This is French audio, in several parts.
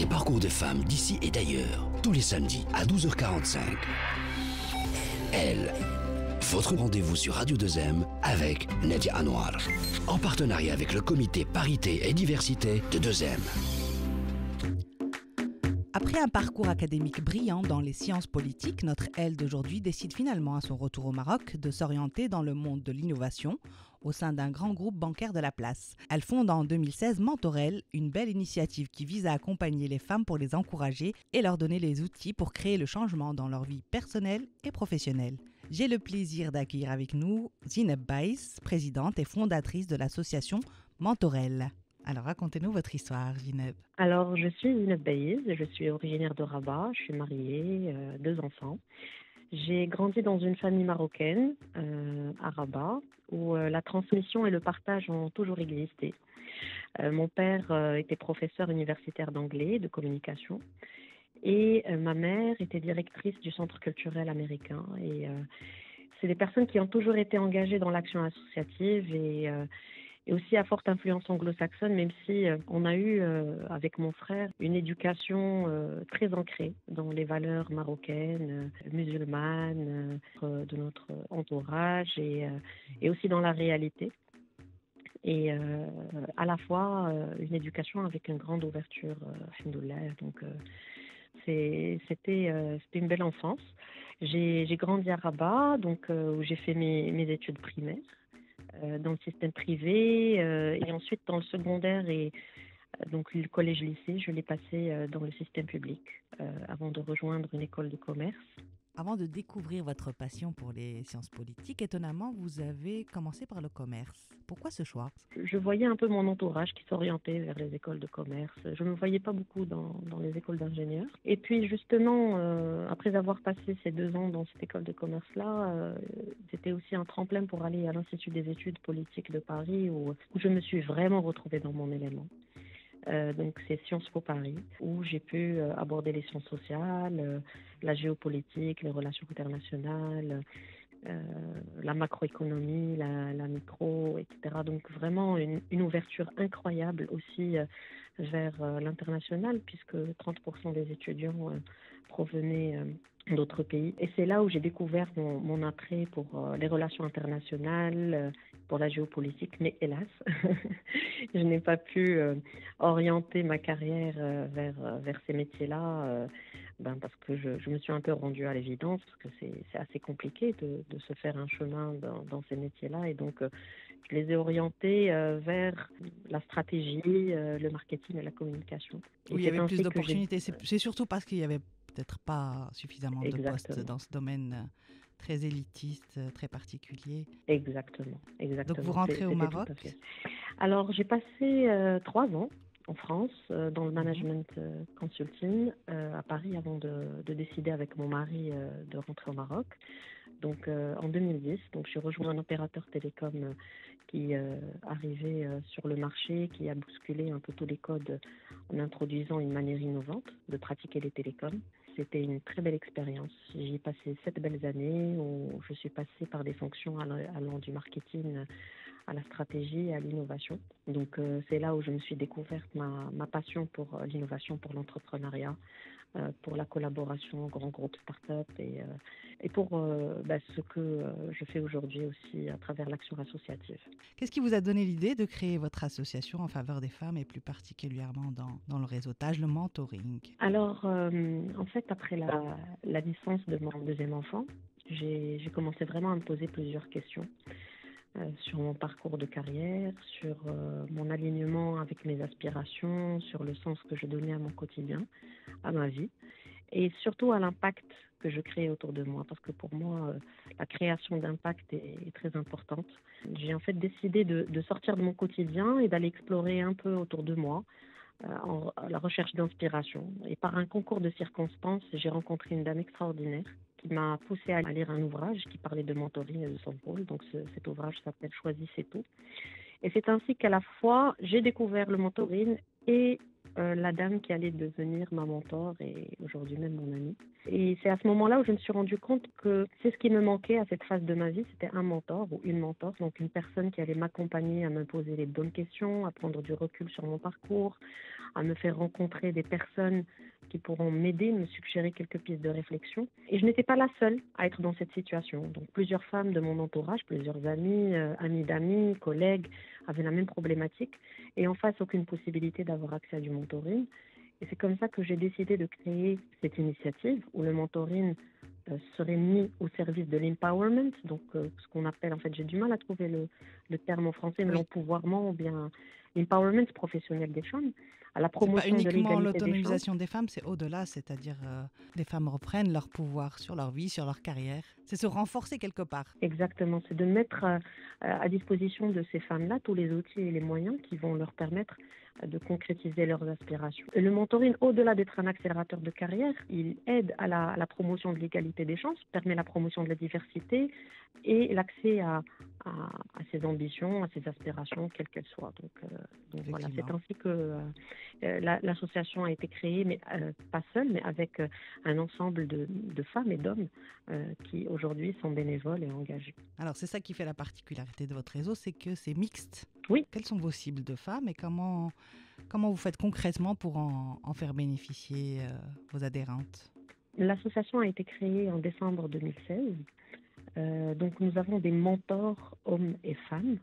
Des parcours de femmes d'ici et d'ailleurs, tous les samedis à 12h45. Elle, votre rendez-vous sur Radio 2M avec Nadia Anwar, en partenariat avec le comité Parité et Diversité de 2M. Après un parcours académique brillant dans les sciences politiques, notre Elle d'aujourd'hui décide finalement à son retour au Maroc de s'orienter dans le monde de l'innovation au sein d'un grand groupe bancaire de la place. Elle fonde en 2016 Mentorel, une belle initiative qui vise à accompagner les femmes pour les encourager et leur donner les outils pour créer le changement dans leur vie personnelle et professionnelle. J'ai le plaisir d'accueillir avec nous Zineb Baïs, présidente et fondatrice de l'association Mentorel. Alors, racontez-nous votre histoire, Zineb. Alors, je suis Zineb Baïs, je suis originaire de Rabat, je suis mariée, 2 enfants. J'ai grandi dans une famille marocaine à Rabat, où la transmission et le partage ont toujours existé. Mon père était professeur universitaire d'anglais, de communication, et ma mère était directrice du Centre culturel américain. Et c'est des personnes qui ont toujours été engagées dans l'action associative et aussi à forte influence anglo-saxonne, même si on a eu, avec mon frère, une éducation très ancrée dans les valeurs marocaines, musulmanes, de notre entourage et aussi dans la réalité. Et à la fois une éducation avec une grande ouverture, alhamdoulilah. Donc c'était une belle enfance. J'ai grandi à Rabat, donc où j'ai fait mes études primaires. Dans le système privé et ensuite dans le secondaire et donc le collège-lycée, je l'ai passé dans le système public avant de rejoindre une école de commerce. Avant de découvrir votre passion pour les sciences politiques, étonnamment, vous avez commencé par le commerce. Pourquoi ce choix ? Je voyais un peu mon entourage qui s'orientait vers les écoles de commerce. Je ne me voyais pas beaucoup dans les écoles d'ingénieurs. Et puis justement, après avoir passé ces 2 ans dans cette école de commerce-là, c'était aussi un tremplin pour aller à l'Institut des études politiques de Paris où je me suis vraiment retrouvée dans mon élément. Donc c'est Sciences Po Paris, où j'ai pu aborder les sciences sociales, la géopolitique, les relations internationales, la macroéconomie, la micro, etc. Donc vraiment une ouverture incroyable aussi vers l'international, puisque 30% des étudiants provenaient d'autres pays. Et c'est là où j'ai découvert mon attrait pour les relations internationales, pour la géopolitique, mais hélas, je n'ai pas pu orienter ma carrière vers ces métiers-là, parce que je me suis un peu rendue à l'évidence, parce que c'est assez compliqué de se faire un chemin dans ces métiers-là. Et donc, je les ai orientés vers la stratégie, le marketing et la communication. Où il y avait plus d'opportunités. C'est surtout parce qu'il n'y avait peut-être pas suffisamment de postes dans ce domaine très élitiste, très particulier. Exactement. Donc vous rentrez au Maroc ? Alors j'ai passé 3 ans en France dans le management consulting à Paris avant de décider avec mon mari de rentrer au Maroc. Donc en 2010, donc j'ai rejoint un opérateur télécom qui arrivait sur le marché, qui a bousculé un peu tous les codes en introduisant une manière innovante de pratiquer les télécoms. C'était une très belle expérience. J'y ai passé 7 belles années où je suis passée par des fonctions allant du marketing à la stratégie et à l'innovation. Donc c'est là où je me suis découverte ma passion pour l'innovation, pour l'entrepreneuriat, pour la collaboration grand groupe start-up et pour ce que je fais aujourd'hui aussi à travers l'action associative. Qu'est-ce qui vous a donné l'idée de créer votre association en faveur des femmes et plus particulièrement dans le réseautage, le mentoring ? Alors, en fait, après la naissance de mon 2e enfant, j'ai commencé vraiment à me poser plusieurs questions sur mon parcours de carrière, sur mon alignement avec mes aspirations, sur le sens que je donnais à mon quotidien, à ma vie, et surtout à l'impact que je crée autour de moi, parce que pour moi, la création d'impact est très importante. J'ai en fait décidé de sortir de mon quotidien et d'aller explorer un peu autour de moi, à la recherche d'inspiration. Et par un concours de circonstances, j'ai rencontré une dame extraordinaire qui m'a poussée à lire un ouvrage qui parlait de mentoring et de son rôle. Donc cet ouvrage s'appelle « Choisissez tout ». Et c'est ainsi qu'à la fois, j'ai découvert le mentoring et la dame qui allait devenir ma mentor et aujourd'hui même mon amie. Et c'est à ce moment-là où je me suis rendu compte que c'est ce qui me manquait à cette phase de ma vie, c'était un mentor ou une mentor, donc une personne qui allait m'accompagner à me poser les bonnes questions, à prendre du recul sur mon parcours, à me faire rencontrer des personnes qui pourront m'aider, me suggérer quelques pistes de réflexion. Et je n'étais pas la seule à être dans cette situation. Donc plusieurs femmes de mon entourage, plusieurs amis, amis d'amis, collègues avaient la même problématique et en face aucune possibilité d'avoir accès à du mentoring. Et c'est comme ça que j'ai décidé de créer cette initiative où le mentoring serait mis au service de l'empowerment, donc ce qu'on appelle, en fait, j'ai du mal à trouver le terme en français, mais Oui. l'empouvoirment ou bien l'empowerment professionnel des femmes, à la C'est pas promotion de uniquement l'égalité des chances. l'autonomisation des femmes, c'est au-delà, c'est-à-dire les femmes reprennent leur pouvoir sur leur vie, sur leur carrière. C'est se renforcer quelque part. Exactement, c'est de mettre à disposition de ces femmes-là tous les outils et les moyens qui vont leur permettre de concrétiser leurs aspirations. Et le mentoring, au-delà d'être un accélérateur de carrière, il aide à la promotion de l'égalité des chances, permet la promotion de la diversité et l'accès à ses ambitions, à ses aspirations, quelles qu'elles soient. Donc voilà, c'est ainsi que l'association a été créée, mais pas seule, mais avec un ensemble de femmes et d'hommes qui aujourd'hui sont bénévoles et engagés. Alors c'est ça qui fait la particularité de votre réseau, c'est que c'est mixte. Oui. Quelles sont vos cibles de femmes et comment vous faites concrètement pour en faire bénéficier vos adhérentes? L'association a été créée en décembre 2016. Donc nous avons des mentors hommes et femmes,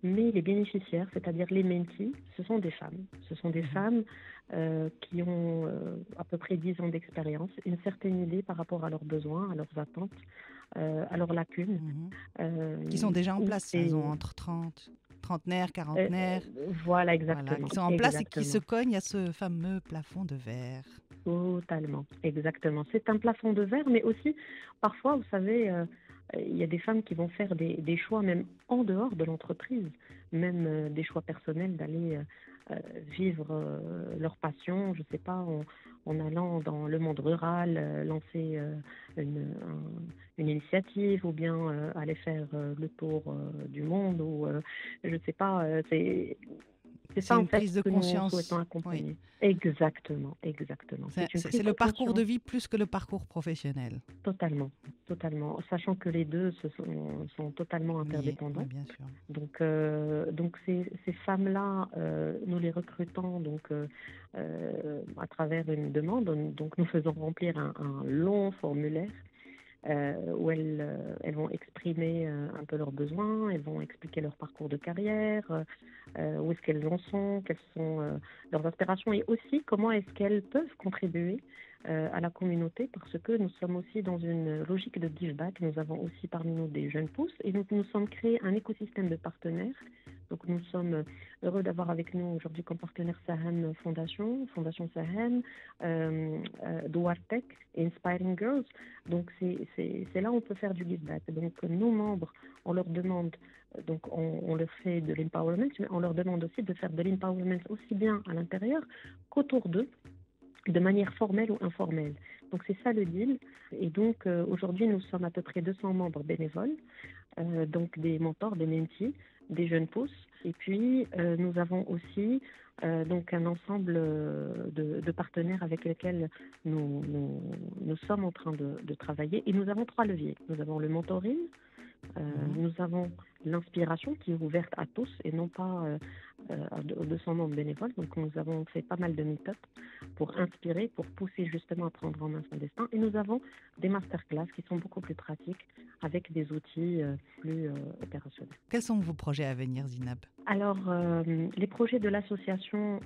mais les bénéficiaires, c'est-à-dire les mentees, ce sont des femmes. Ce sont des femmes qui ont à peu près 10 ans d'expérience, une certaine idée par rapport à leurs besoins, à leurs attentes, à leurs lacunes. Qui sont déjà en place, elles ont entre 30, trentenaires, quarantenaires. Voilà, exactement. Voilà, qui sont en place et qui se cognent à ce fameux plafond de verre. Totalement, exactement. C'est un plafond de verre, mais aussi, parfois, vous savez, il y a des femmes qui vont faire des choix même en dehors de l'entreprise, même des choix personnels d'aller vivre leur passion, je ne sais pas, en allant dans le monde rural, lancer une initiative ou bien aller faire le tour du monde ou je ne sais pas, c'est ça, en fait, prise de que conscience. nous souhaitons accompagner. Oui. Exactement, exactement. C'est le parcours de vie plus que le parcours professionnel. Totalement, totalement. Sachant que les deux sont totalement interdépendants. Oui, bien sûr. Donc ces femmes-là, nous les recrutons donc à travers une demande. Donc nous faisons remplir un long formulaire. Où elles vont exprimer un peu leurs besoins, elles vont expliquer leur parcours de carrière, où est-ce qu'elles en sont, quelles sont leurs aspirations et aussi comment est-ce qu'elles peuvent contribuer à la communauté parce que nous sommes aussi dans une logique de give back. Nous avons aussi parmi nous des jeunes pousses et nous sommes créés un écosystème de partenaires. Donc nous sommes heureux d'avoir avec nous aujourd'hui comme partenaire Sahem Fondation Sahem, Duartec et Inspiring Girls. Donc c'est là où on peut faire du give back. Donc nos membres, on leur demande, donc on leur fait de l'empowerment, mais on leur demande aussi de faire de l'empowerment aussi bien à l'intérieur qu'autour d'eux, de manière formelle ou informelle. Donc c'est ça le deal. Et donc aujourd'hui nous sommes à peu près 200 membres bénévoles, donc des mentors, des mentees, des jeunes pousses. Et puis nous avons aussi donc un ensemble de partenaires avec lesquels nous sommes en train de travailler. Et nous avons 3 leviers. Nous avons le mentoring, nous avons l'inspiration qui est ouverte à tous et non pas à 200 membres bénévoles. Donc nous avons fait pas mal de meet-up pour inspirer, pour pousser justement à prendre en main son destin. Et nous avons des masterclass qui sont beaucoup plus pratiques avec des outils plus opérationnels. Quels sont vos projets à venir, Zinab? Alors, les projets de l'association,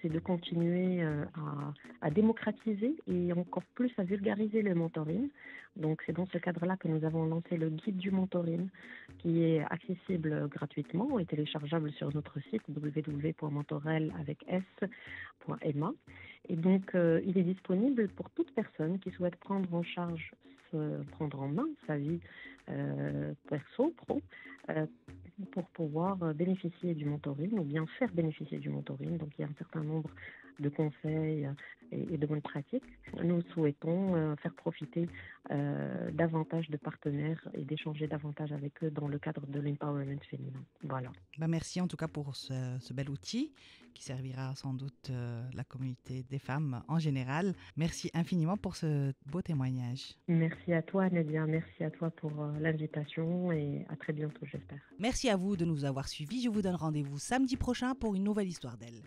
c'est de continuer à démocratiser et encore plus à vulgariser le mentoring. Donc, c'est dans ce cadre-là que nous avons lancé le guide du mentoring qui est accessible gratuitement et téléchargeable sur notre site www.mentorel avec s.ma. Et donc, il est disponible pour toute personne qui souhaite prendre en main sa vie perso, pro, pour pouvoir bénéficier du mentoring ou bien faire bénéficier du mentoring. Donc il y a un certain nombre de conseils et de bonnes pratiques. Nous souhaitons faire profiter davantage de partenaires et d'échanger davantage avec eux dans le cadre de l'empowerment féminin. Voilà. Merci en tout cas pour ce bel outil qui servira sans doute la communauté des femmes en général. Merci infiniment pour ce beau témoignage. Merci à toi, Nadia. Merci à toi pour l'invitation et à très bientôt, j'espère. Merci à vous de nous avoir suivis. Je vous donne rendez-vous samedi prochain pour une nouvelle histoire d'elle.